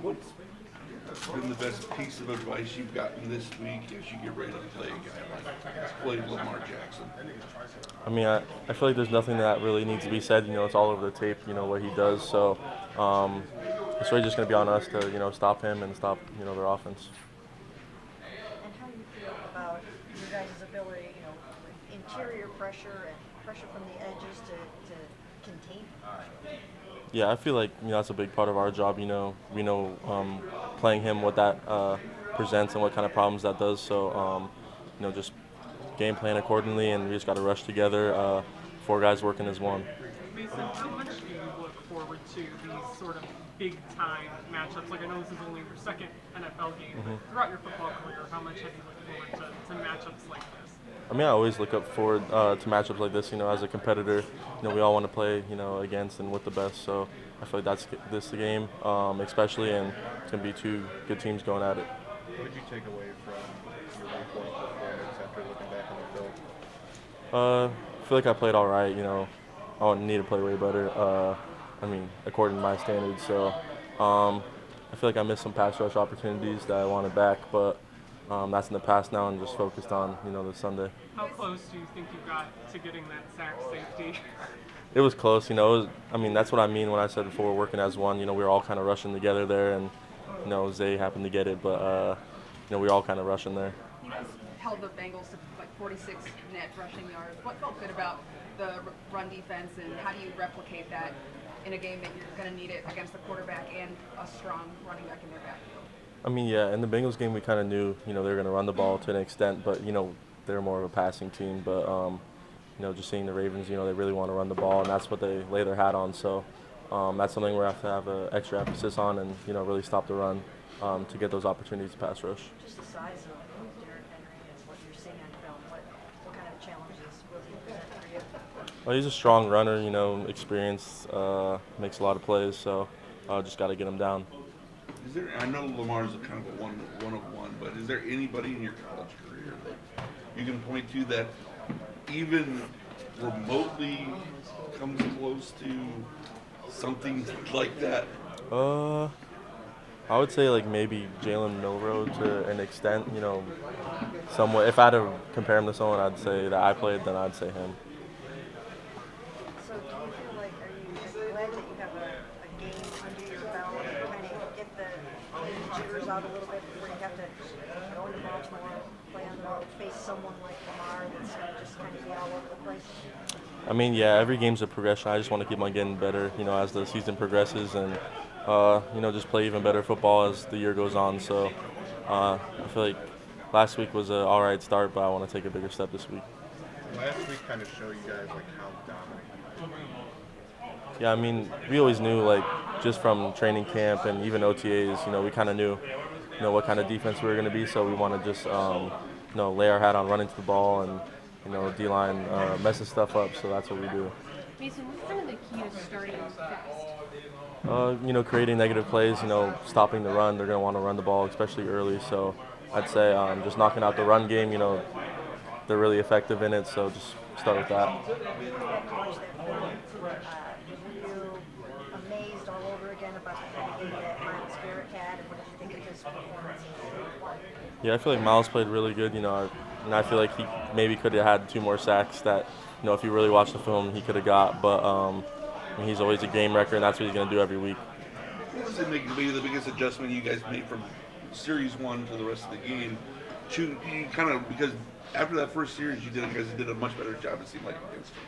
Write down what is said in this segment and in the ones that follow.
What's been the best piece of advice you've gotten this week as you get ready to play a guy like play Lamar Jackson? I mean, I feel like there's nothing that really needs to be said. It's all over the tape, what he does. So um, it's really just going to be on us to, stop him and stop, their offense. And how do you feel about your guys' ability, with interior pressure and pressure from the edges to contain him? Yeah, I feel like, that's a big part of our job. Playing him what that presents and what kind of problems that does. So, just game plan accordingly, and we just got to rush together. Four guys working as one. Mason, how much do you look forward to these sort of big time matchups? Like, I know this is only your second NFL game, but throughout your football career, how much have you looked forward to matchups like this? I mean, I always look up forward to matchups like this. As a competitor, we all want to play, against and with the best. So I feel like that's this game, especially, and it's gonna be two good teams going at it. What did you take away from your week one performance after looking back on the film? I feel like I played all right. I need to play way better. According to my standards. So I feel like I missed some pass rush opportunities that I wanted back, but that's in the past now, and just focused on the Sunday. How close do you think you got to getting that sack safety? It was close. That's what I mean when I said before, working as one. We were all kind of rushing together there, and Zay happened to get it, but we were all kind of rushing there. You guys held the Bengals to like 46 net rushing yards. What felt good about the run defense, and how do you replicate that in a game that you're going to need it against the quarterback and a strong running back in their backfield? Yeah, in the Bengals game, we kind of knew, they were going to run the ball to an extent, but, they're more of a passing team. But, just seeing the Ravens, they really want to run the ball, and that's what they lay their hat on. So that's something we have to have an extra emphasis on and, really stop the run to get those opportunities to pass rush. Just the size of Derrick Henry and what you're seeing on film, what kind of challenges will he present for you? Well, he's a strong runner, experienced, makes a lot of plays, so just got to get him down. Is there? I know Lamar's a kind of a one of one, but is there anybody in your college career that you can point to that even remotely comes close to something like that? Uh, I would say like maybe Jalen Milroe to an extent, somewhat. If I had to compare him to someone, I'd say that I played, then I'd say him. So do you feel like, are you glad that you have a game under your belt and kind of get the jitters out a little bit before you have to go into Baltimore, play on the road, face someone like Lamar that's going to just kind of be all over the place? Yeah, every game's a progression. I just want to keep on getting better, as the season progresses, and just play even better football as the year goes on. So I feel like last week was an all right start, but I want to take a bigger step this week. Last week kind of showed you guys like how dominant you can be. Yeah, we always knew, like, just from training camp and even OTAs, we kind of knew, what kind of defense we were going to be. So we want to just, lay our hat on running to the ball and, D-line messes stuff up. So that's what we do. Mason, what's kind of the key to starting fast? Creating negative plays, stopping the run. They're going to want to run the ball, especially early. So I'd say just knocking out the run game, they're really effective in it. So just start with that. Back to watch that film, were you amazed all over again about the kind of game that Miles Garrett had, and what did you think of his performance in week one? Yeah, I feel like Miles played really good, and I feel like he maybe could have had 2 more sacks that, if you really watch the film, he could have got. But he's always a game wrecker, and that's what he's going to do every week. What was maybe the biggest adjustment you guys made from Series 1 to the rest of the game? You kind of, because after that first series, you guys did a much better job, it seemed like, against them.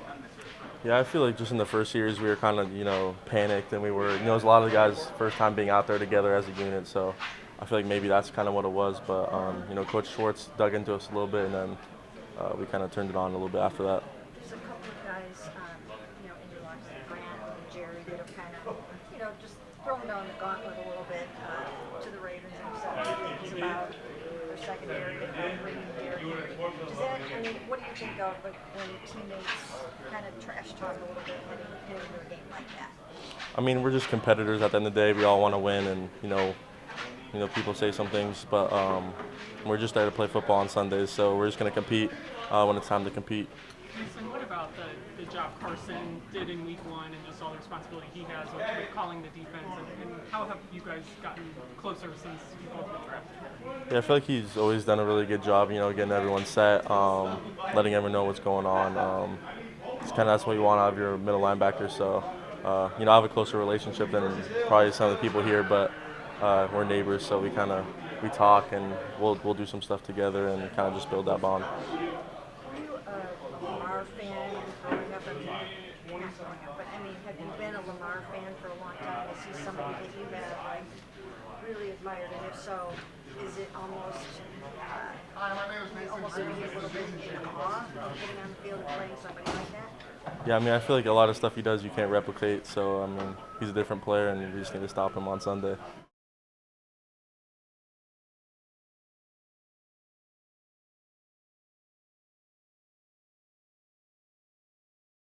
Yeah, I feel like just in the first series we were kind of, panicked, and we were, it was a lot of the guys' first time being out there together as a unit, so I feel like maybe that's kind of what it was. But, Coach Schwartz dug into us a little bit, and then we kind of turned it on a little bit after that. There's a couple of guys, in your lives, like Grant and Jerry, that have kind of, just thrown down the gauntlet a little bit to the Ravens and said good things about their secondary and bringing Derrick Henry. Does that, what do you think of when teammates kind of trash talk a little bit heading into a game like that? We're just competitors at the end of the day. We all want to win, and, people say some things, but we're just there to play football on Sundays, so we're just going to compete when it's time to compete. Mason, what about the job Carson did in week 1 and just all the responsibility he has with calling the defense, and how have you guys gotten closer since you both been drafted? Yeah, I feel like he's always done a really good job, getting everyone set, letting everyone know what's going on. It's kind of that's what you want out of your middle linebacker. So, I have a closer relationship than probably some of the people here, but we're neighbors, so we talk and we'll do some stuff together and kind of just build that bond. Were you a Lamar fan growing up? I mean, not growing up, but I mean, have you been a Lamar fan for a long time? Is he somebody that you have like really admired? And if so, is it almost you almost be a little bit in awe of getting on the field and playing somebody like that? Yeah, I mean, I feel like a lot of stuff he does you can't replicate. So, I mean, he's a different player, and we just need to stop him on Sunday.